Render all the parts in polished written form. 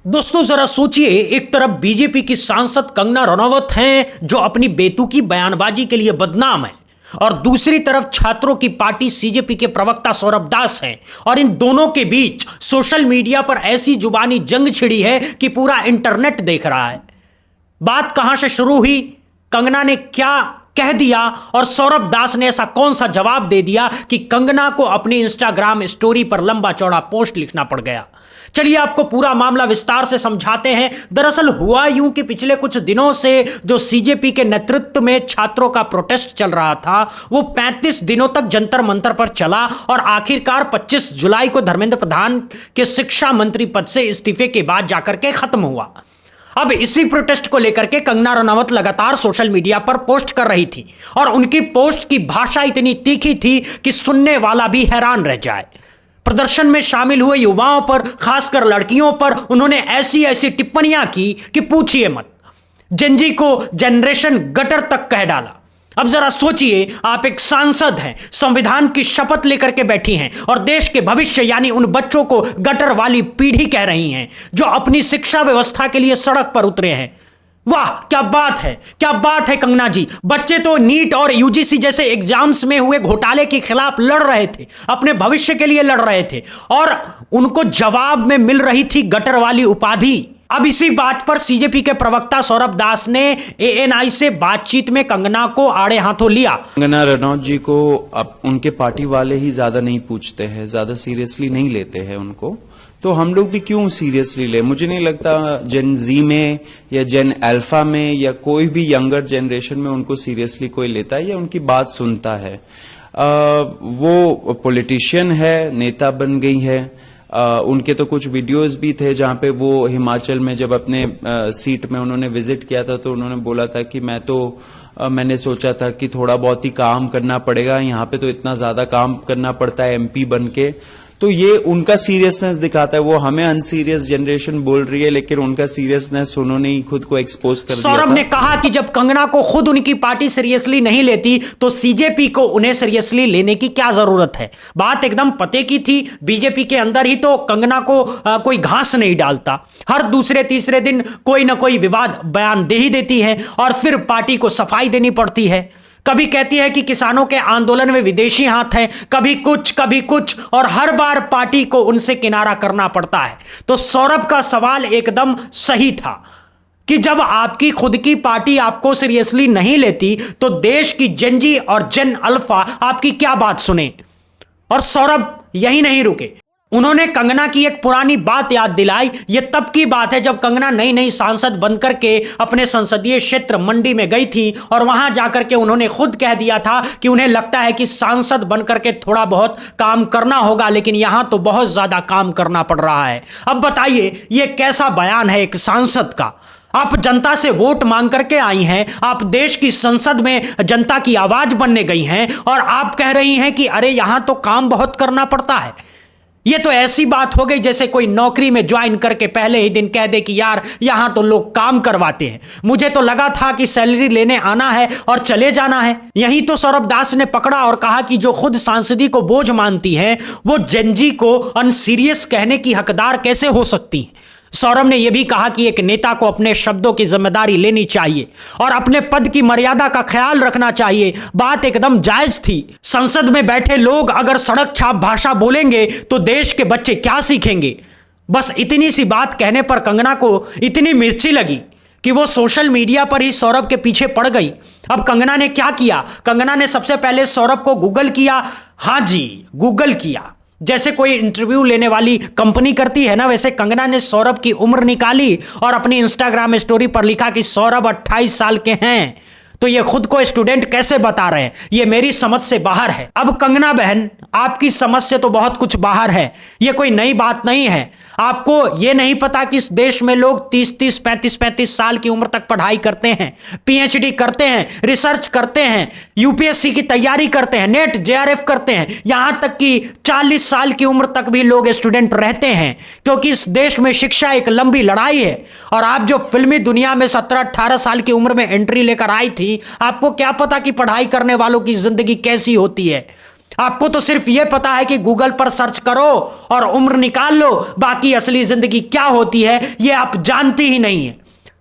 दोस्तों जरा सोचिए, एक तरफ बीजेपी की सांसद कंगना रनौत हैं जो अपनी बेतुकी बयानबाजी के लिए बदनाम है, और दूसरी तरफ छात्रों की पार्टी सीजेपी के प्रवक्ता सौरभ दास हैं, और इन दोनों के बीच सोशल मीडिया पर ऐसी जुबानी जंग छिड़ी है कि पूरा इंटरनेट देख रहा है। बात कहां से शुरू हुई, कंगना ने क्या कह दिया और सौरभ दास ने ऐसा कौन सा जवाब दे दिया कि कंगना को अपनी इंस्टाग्राम स्टोरी पर लंबा चौड़ा पोस्ट लिखना पड़ गया। चलिए आपको पूरा मामला विस्तार से समझाते हैं। दरअसल हुआ यूं कि पिछले कुछ दिनों से जो सीजेपी के नेतृत्व में छात्रों का प्रोटेस्ट चल रहा था, वो 35 दिनों तक जंतर मंतर पर चला और आखिरकार 25 जुलाई को धर्मेंद्र प्रधान के शिक्षा मंत्री पद से इस्तीफे के बाद जाकर के खत्म हुआ। अब इसी प्रोटेस्ट को लेकर के कंगना रनौत लगातार सोशल मीडिया पर पोस्ट कर रही थी, और उनकी पोस्ट की भाषा इतनी तीखी थी कि सुनने वाला भी हैरान रह जाए। प्रदर्शन में शामिल हुए युवाओं पर, खासकर लड़कियों पर, उन्होंने ऐसी ऐसी टिप्पणियां की कि पूछिए मत। जेनजी को जनरेशन गटर तक कह डाला। अब जरा सोचिए, आप एक सांसद हैं, संविधान की शपथ लेकर के बैठी हैं और देश के भविष्य यानी उन बच्चों को गटर वाली पीढ़ी कह रही हैं जो अपनी शिक्षा व्यवस्था के लिए सड़क पर उतरे हैं। वाह, क्या बात है, क्या बात है कंगना जी। बच्चे तो नीट और यूजीसी जैसे एग्जाम्स में हुए घोटाले के खिलाफ लड़ रहे थे, अपने भविष्य के लिए लड़ रहे थे, और उनको जवाब में मिल रही थी गटर वाली उपाधि। अब इसी बात पर सीजेपी के प्रवक्ता सौरभ दास ने एएनआई से बातचीत में कंगना को आड़े हाथों लिया। कंगना रनौत जी को अब उनके पार्टी वाले ही ज्यादा नहीं पूछते हैं, ज्यादा सीरियसली नहीं लेते हैं उनको, तो हम लोग भी क्यों सीरियसली ले। मुझे नहीं लगता जेन जी में या जेन अल्फा में या कोई भी यंगर जनरेशन में उनको सीरियसली कोई लेता है या उनकी बात सुनता है। वो पॉलिटिशियन है, नेता बन गई है। उनके तो कुछ वीडियोस भी थे जहां पे वो हिमाचल में जब अपने सीट में उन्होंने विजिट किया था तो उन्होंने बोला था कि मैंने सोचा था कि थोड़ा बहुत ही काम करना पड़ेगा, यहाँ पे तो इतना ज्यादा काम करना पड़ता है एमपी बन के। तो ये उनका सीरियसनेस दिखाता है। वो हमें अनसीरियस जनरेशन बोल रही है, लेकिन उनका सीरियसनेस उन्होंने ही खुद को एक्सपोज कर दिया। सौरभ ने कहा कि जब कंगना को खुद उनकी पार्टी सीरियसली नहीं लेती तो सीजेपी को उन्हें सीरियसली लेने की क्या जरूरत है। बात एकदम पते की थी। बीजेपी के अंदर ही तो कंगना को कोई घास नहीं डालता। हर दूसरे तीसरे दिन कोई ना कोई विवाद बयान दे ही देती है और फिर पार्टी को सफाई देनी पड़ती है। कभी कहती है कि किसानों के आंदोलन में विदेशी हाथ है, कभी कुछ, और हर बार पार्टी को उनसे किनारा करना पड़ता है। तो सौरभ का सवाल एकदम सही था कि जब आपकी खुद की पार्टी आपको सीरियसली नहीं लेती तो देश की जेनजी और जेन अल्फा आपकी क्या बात सुने। और सौरभ यही नहीं रुके, उन्होंने कंगना की एक पुरानी बात याद दिलाई। यह तब की बात है जब कंगना नई नई सांसद बनकर के अपने संसदीय क्षेत्र मंडी में गई थी, और वहां जाकर के उन्होंने खुद कह दिया था कि उन्हें लगता है कि सांसद बनकर के थोड़ा बहुत काम करना होगा, लेकिन यहां तो बहुत ज्यादा काम करना पड़ रहा है। अब बताइए, यह कैसा बयान है एक सांसद का। आप जनता से वोट मांग करके आई हैं, आप देश की संसद में जनता की आवाज बनने गई हैं, और आप कह रही हैं कि अरे यहां तो काम बहुत करना पड़ता है। ये तो ऐसी बात हो गई जैसे कोई नौकरी में ज्वाइन करके पहले ही दिन कह दे कि यार यहां तो लोग काम करवाते हैं, मुझे तो लगा था कि सैलरी लेने आना है और चले जाना है। यही तो सौरभ दास ने पकड़ा और कहा कि जो खुद सांसदी को बोझ मानती है वो जेनजी को अनसीरियस कहने की हकदार कैसे हो सकती है। सौरभ ने यह भी कहा कि एक नेता को अपने शब्दों की जिम्मेदारी लेनी चाहिए और अपने पद की मर्यादा का ख्याल रखना चाहिए। बात एकदम जायज थी। संसद में बैठे लोग अगर सड़क छाप भाषा बोलेंगे तो देश के बच्चे क्या सीखेंगे। बस इतनी सी बात कहने पर कंगना को इतनी मिर्ची लगी कि वो सोशल मीडिया पर ही सौरभ के पीछे पड़ गई। अब कंगना ने क्या किया, कंगना ने सबसे पहले सौरभ को गूगल किया। हाँ जी, गूगल किया, जैसे कोई इंटरव्यू लेने वाली कंपनी करती है ना, वैसे कंगना ने सौरभ की उम्र निकाली और अपनी इंस्टाग्राम स्टोरी पर लिखा कि सौरभ 28 साल के हैं। तो ये खुद को स्टूडेंट कैसे बता रहे हैं, ये मेरी समझ से बाहर है। अब कंगना बहन, आपकी समझ से तो बहुत कुछ बाहर है, ये कोई नई बात नहीं है। आपको ये नहीं पता कि इस देश में लोग 30-30, 35-35 साल की उम्र तक पढ़ाई करते हैं, पीएचडी करते हैं, रिसर्च करते हैं, यूपीएससी की तैयारी करते हैं, नेट जेआरएफ करते हैं, यहां तक कि 40 साल की उम्र तक भी लोग स्टूडेंट रहते हैं, क्योंकि इस देश में शिक्षा एक लंबी लड़ाई है। और आप जो फिल्मी दुनिया में 17-18 साल की उम्र में एंट्री लेकर आई थी, आपको क्या पता कि पढ़ाई करने वालों की जिंदगी कैसी होती है। आपको तो सिर्फ यह पता है कि गूगल पर सर्च करो और उम्र निकाल लो, बाकी असली जिंदगी क्या होती है यह आप जानती ही नहीं है।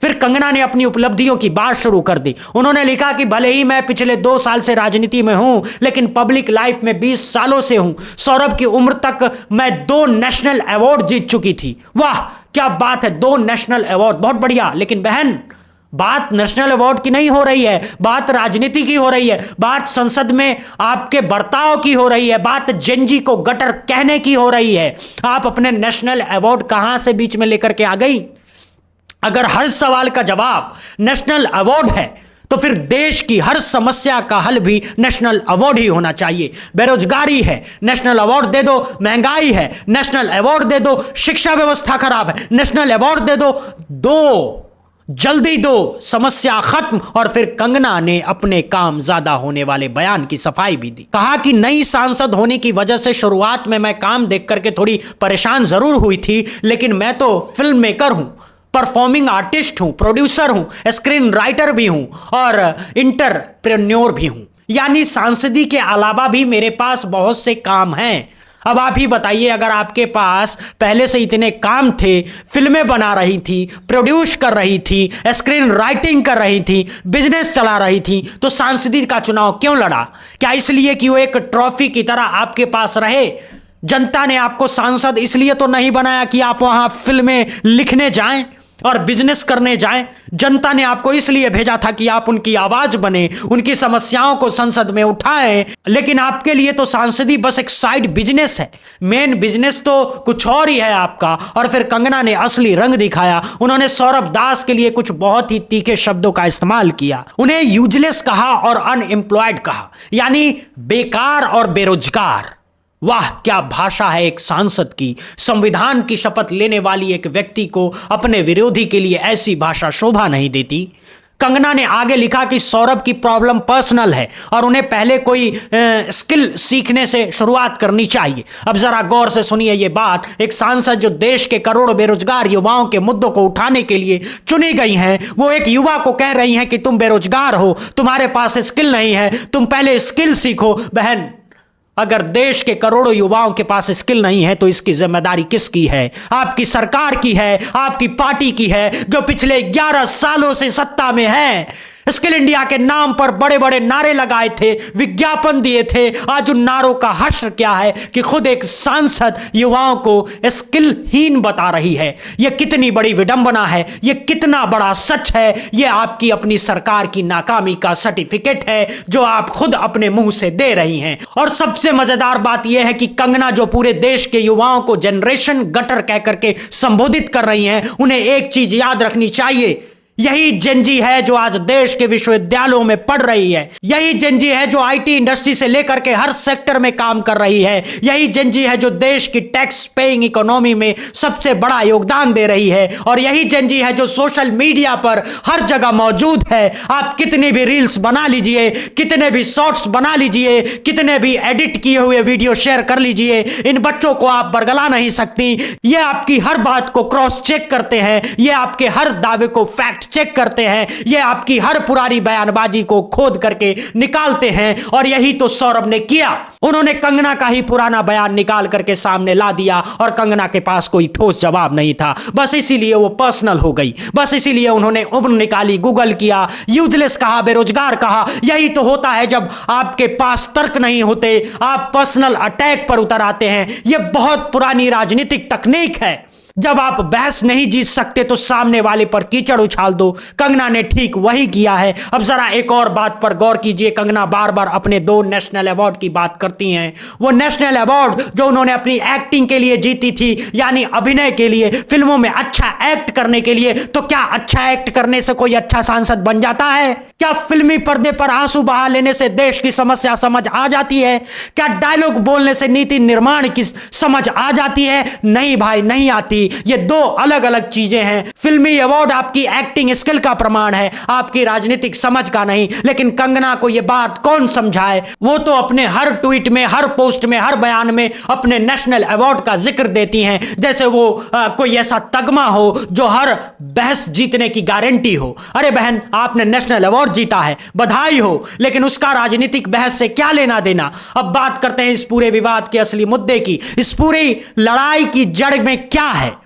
फिर कंगना ने अपनी उपलब्धियों की बात शुरू कर दी। उन्होंने लिखा कि भले ही मैं पिछले 2 साल से राजनीति में हूं, लेकिन पब्लिक लाइफ में 20 सालों से हूं। सौरभ की उम्र तक मैं 2 नेशनल अवार्ड जीत चुकी थी। वाह क्या बात है, 2 नेशनल अवार्ड, बहुत बढ़िया। लेकिन बहन, बात नेशनल अवार्ड की नहीं हो रही है, बात राजनीति की हो रही है, बात संसद में आपके बर्ताव की हो रही है, बात जेनजी को गटर कहने की हो रही है। आप अपने नेशनल अवार्ड कहां से बीच में लेकर के आ गई? अगर हर सवाल का जवाब नेशनल अवार्ड है तो फिर देश की हर समस्या का हल भी नेशनल अवार्ड ही होना चाहिए। बेरोजगारी है, नेशनल अवार्ड दे दो। महंगाई है, नेशनल अवार्ड दे दो। शिक्षा व्यवस्था खराब है, नेशनल अवार्ड दे दो। जल्दी दो, समस्या खत्म। और फिर कंगना ने अपने काम ज्यादा होने वाले बयान की सफाई भी दी। कहा कि नई सांसद होने की वजह से शुरुआत में मैं काम देख करके थोड़ी परेशान जरूर हुई थी, लेकिन मैं तो फिल्म मेकर हूं, परफॉर्मिंग आर्टिस्ट हूं, प्रोड्यूसर हूं, स्क्रीन राइटर भी हूं और इंटरप्रेन्योर भी हूं। यानी सांसदी के अलावा भी मेरे पास बहुत से काम हैं। अब आप ही बताइए, अगर आपके पास पहले से इतने काम थे, फिल्में बना रही थी, प्रोड्यूस कर रही थी, स्क्रीन राइटिंग कर रही थी, बिजनेस चला रही थी, तो सांसदी का चुनाव क्यों लड़ा? क्या इसलिए कि वो एक ट्रॉफी की तरह आपके पास रहे? जनता ने आपको सांसद इसलिए तो नहीं बनाया कि आप वहां फिल्में लिखने जाएं और बिजनेस करने जाएं। जनता ने आपको इसलिए भेजा था कि आप उनकी आवाज बने, उनकी समस्याओं को संसद में उठाएं। लेकिन आपके लिए तो सांसदी बस एक साइड बिजनेस है, मेन बिजनेस तो कुछ और ही है आपका। और फिर कंगना ने असली रंग दिखाया। उन्होंने सौरभ दास के लिए कुछ बहुत ही तीखे शब्दों का इस्तेमाल किया। उन्हें यूजलेस कहा और अनएम्प्लॉयड कहा, यानी बेकार और बेरोजगार। वाह क्या भाषा है एक सांसद की। संविधान की शपथ लेने वाली एक व्यक्ति को अपने विरोधी के लिए ऐसी भाषा शोभा नहीं देती। कंगना ने आगे लिखा कि सौरभ की प्रॉब्लम पर्सनल है और उन्हें पहले कोई स्किल सीखने से शुरुआत करनी चाहिए। अब जरा गौर से सुनिए ये बात। एक सांसद जो देश के करोड़ों बेरोजगार युवाओं के मुद्दों को उठाने के लिए चुनी गई हैं, वो एक युवा को कह रही हैं कि तुम बेरोजगार हो, तुम्हारे पास स्किल नहीं है, तुम पहले स्किल सीखो। बहन, अगर देश के करोड़ों युवाओं के पास स्किल नहीं है तो इसकी जिम्मेदारी किसकी है? आपकी सरकार की है, आपकी पार्टी की है जो पिछले 11 सालों से सत्ता में है। स्किल इंडिया के नाम पर बड़े बड़े नारे लगाए थे, विज्ञापन दिए थे। आज उन नारों का हश्र क्या है कि खुद एक सांसद युवाओं को स्किलहीन बता रही है। यह कितनी बड़ी विडंबना है, यह कितना बड़ा सच है। यह आपकी अपनी सरकार की नाकामी का सर्टिफिकेट है जो आप खुद अपने मुंह से दे रही हैं। और सबसे मजेदार बात यह है कि कंगना जो पूरे देश के युवाओं को जनरेशन गटर कह करके संबोधित कर रही हैं, उन्हें एक चीज याद रखनी चाहिए, यही जेनजी है जो आज देश के विश्वविद्यालयों में पढ़ रही है। यही जेनजी है जो आईटी इंडस्ट्री से लेकर के हर सेक्टर में काम कर रही है। यही जेनजी है जो देश की टैक्स पेइंग इकोनॉमी में सबसे बड़ा योगदान दे रही है। और यही जेनजी है जो सोशल मीडिया पर हर जगह मौजूद है। आप कितने भी रील्स बना लीजिए, कितने भी शॉर्ट्स बना लीजिए, कितने भी एडिट किए हुए वीडियो शेयर कर लीजिए, इन बच्चों को आप बरगला नहीं सकती। ये आपकी हर बात को क्रॉस चेक करते हैं, ये आपके हर दावे को फैक्ट चेक करते हैं, ये आपकी हर पुरानी बयानबाजी को खोद करके निकालते हैं। और यही तो सौरभ ने किया। उन्होंने कंगना का ही पुराना बयान निकाल करके सामने ला दिया और कंगना के पास कोई ठोस जवाब नहीं था। बस इसीलिए वो पर्सनल हो गई, बस इसीलिए उन्होंने उम्र निकाली, गूगल किया, यूजलेस कहा, बेरोजगार कहा। यही तो होता है जब आपके पास तर्क नहीं होते, आप पर्सनल अटैक पर उतर आते हैं। यह बहुत पुरानी राजनीतिक तकनीक है। जब आप बहस नहीं जीत सकते तो सामने वाले पर कीचड़ उछाल दो। कंगना ने ठीक वही किया है। अब जरा एक और बात पर गौर कीजिए। कंगना बार बार अपने 2 नेशनल अवार्ड की बात करती हैं। वो नेशनल अवार्ड जो उन्होंने अपनी एक्टिंग के लिए जीती थी, यानी अभिनय के लिए, फिल्मों में अच्छा एक्ट करने के लिए। तो क्या अच्छा एक्ट करने से कोई अच्छा सांसद बन जाता है? क्या फिल्मी पर्दे पर आंसू बहा लेने से देश की समस्या समझ आ जाती है? क्या डायलॉग बोलने से नीति निर्माण की समझ आ जाती है? नहीं भाई, नहीं आती। थी। ये दो अलग अलग चीजें हैं। फिल्मी अवार्ड आपकी एक्टिंग स्किल का प्रमाण है, आपकी राजनीतिक समझ का नहीं। लेकिन कंगना को यह बात कौन समझाए, वो तो अपने हर ट्वीट में, हर पोस्ट में, हर बयान में अपने नेशनल अवार्ड का जिक्र देती हैं जैसे वो कोई ऐसा तगमा हो जो हर बहस जीतने की गारंटी हो। अरे बहन, आपने नेशनल अवार्ड जीता है, बधाई हो, लेकिन उसका राजनीतिक बहस से क्या लेना देना। अब बात करते हैं इस पूरे विवाद के असली मुद्दे की। इस पूरी लड़ाई की जड़ में क्या है?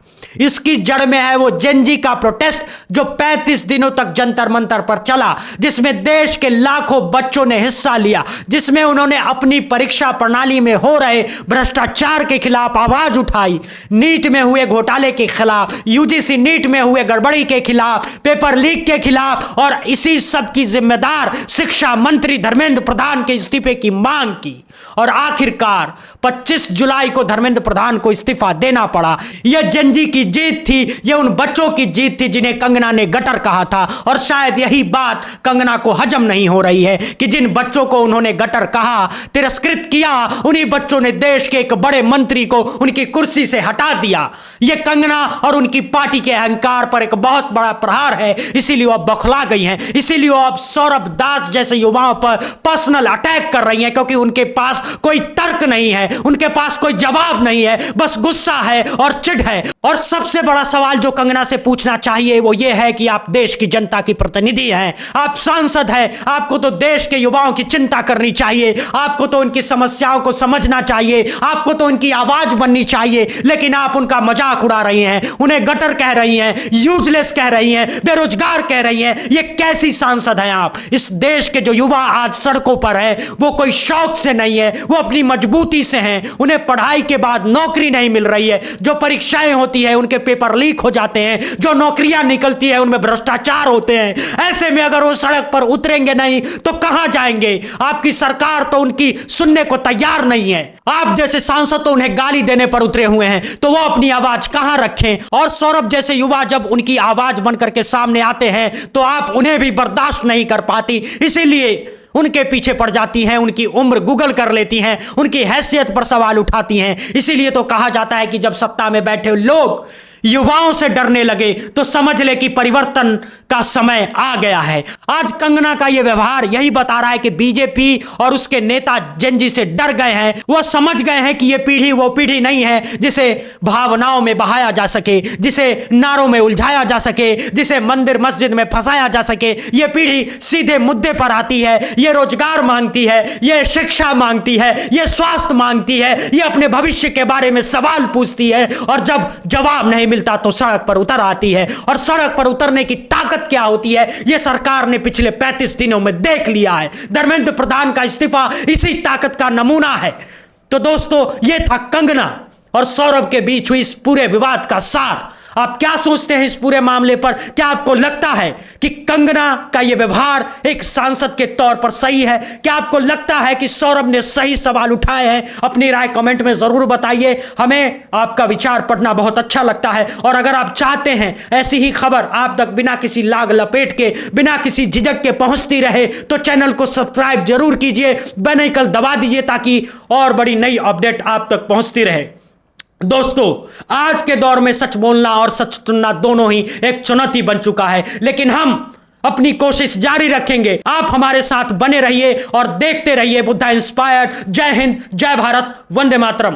इसकी जड़ में है वो जेनजी का प्रोटेस्ट जो 35 दिनों तक जंतर मंतर पर चला, जिसमें देश के लाखों बच्चों ने हिस्सा लिया, जिसमें उन्होंने अपनी परीक्षा प्रणाली में हो रहे भ्रष्टाचार के खिलाफ आवाज उठाई, नीट में हुए घोटाले के खिलाफ, यूजीसी नीट में हुए गड़बड़ी के खिलाफ, पेपर लीक के खिलाफ, और इसी सब की जिम्मेदार शिक्षा मंत्री धर्मेंद्र प्रधान के इस्तीफे की मांग की। और आखिरकार 25 जुलाई को धर्मेंद्र प्रधान को इस्तीफा देना पड़ा। यह जेनजी की जीत थी, यह उन बच्चों की जीत थी जिन्हें कंगना ने गटर कहा था। और शायद यही बात कंगना को हजम नहीं हो रही है कि जिन बच्चों को उन्होंने गटर कहा, तिरस्कृत किया, उन्हीं बच्चों ने देश के एक बड़े मंत्री को उनकी कुर्सी से हटा दिया। यह कंगना और उनकी पार्टी के अहंकार पर एक बहुत बड़ा प्रहार है। इसीलिए वो अब बौखला गई हैं, इसीलिए वो अब सौरभ दास जैसे युवाओं पर पर्सनल अटैक कर रही हैं, क्योंकि उनके पास कोई तर्क नहीं है, उनके पास कोई जवाब नहीं है, बस गुस्सा है और चिढ़ है। और सबसे बड़ा सवाल जो कंगना से पूछना चाहिए वो ये है कि आप देश की जनता की प्रतिनिधि हैं, आप सांसद हैं, आपको तो देश के युवाओं की चिंता करनी चाहिए, आपको तो उनकी समस्याओं को समझना चाहिए, आपको तो उनकी आवाज बननी चाहिए। लेकिन आप उनका मजाक उड़ा रही हैं, उन्हें गटर कह रही हैं, यूजलेस कह रही हैं, बेरोजगार कह रही हैं। ये कैसी सांसद हैं आप? इस देश के जो युवा आज सड़कों पर है वो कोई शौक से नहीं है, वो अपनी मजबूती से हैं। उन्हें पढ़ाई के बाद नौकरी नहीं मिल रही है, जो परीक्षाएं होती है उनके पेपर लीक हो जाते हैं, जो नौकरियां निकलती है उनमें भ्रष्टाचार होते हैं। ऐसे में अगर वो सड़क पर उतरेंगे नहीं तो कहां जाएंगे? आपकी सरकार तो उनकी सुनने को तैयार नहीं है। आप जैसे सांसद तो उन्हें गाली देने पर उतरे हुए हैं, तो वो अपनी आवाज कहां रखें? और सौरभ जैसे युवा जब उनकी आवाज बनकर के सामने आते हैं तो आप उन्हें भी बर्दाश्त नहीं कर पाती, इसीलिए उनके पीछे पड़ जाती हैं, उनकी उम्र गूगल कर लेती हैं, उनकी हैसियत पर सवाल उठाती हैं। इसीलिए तो कहा जाता है कि जब सत्ता में बैठे लोग युवाओं से डरने लगे तो समझ ले कि परिवर्तन का समय आ गया है। आज कंगना का यह व्यवहार यही बता रहा है कि बीजेपी और उसके नेता जेनजी से डर गए हैं। वह समझ गए हैं कि यह पीढ़ी वो पीढ़ी नहीं है जिसे भावनाओं में बहाया जा सके, जिसे नारों में उलझाया जा सके, जिसे मंदिर मस्जिद में फंसाया जा सके। यह पीढ़ी सीधे मुद्दे पर आती है, यह रोजगार मांगती है, यह शिक्षा मांगती है, यह स्वास्थ्य मांगती है, यह अपने भविष्य के बारे में सवाल पूछती है। और जब जवाब नहीं मिलता तो सड़क पर उतर आती है। और सड़क पर उतरने की ताकत क्या होती है यह सरकार ने पिछले 35 दिनों में देख लिया है। धर्मेंद्र प्रधान का इस्तीफा इसी ताकत का नमूना है। तो दोस्तों, यह था कंगना और सौरभ के बीच हुई इस पूरे विवाद का सार। आप क्या सोचते हैं इस पूरे मामले पर? क्या आपको लगता है कि कंगना का यह व्यवहार एक सांसद के तौर पर सही है? क्या आपको लगता है कि सौरभ ने सही सवाल उठाए हैं? अपनी राय कमेंट में जरूर बताइए। हमें आपका विचार पढ़ना बहुत अच्छा लगता है। और अगर आप चाहते हैं ऐसी ही खबर आप तक बिना किसी लाग लपेट के, बिना किसी झिझक के पहुंचती रहे, तो चैनल को सब्सक्राइब जरूर कीजिए, बेल आइकन दबा दीजिए ताकि और बड़ी नई अपडेट आप तक पहुंचती रहे। दोस्तों, आज के दौर में सच बोलना और सच सुनना दोनों ही एक चुनौती बन चुका है, लेकिन हम अपनी कोशिश जारी रखेंगे। आप हमारे साथ बने रहिए और देखते रहिए बुद्धा इंस्पायर्ड। जय हिंद, जय भारत, वंदे मातरम।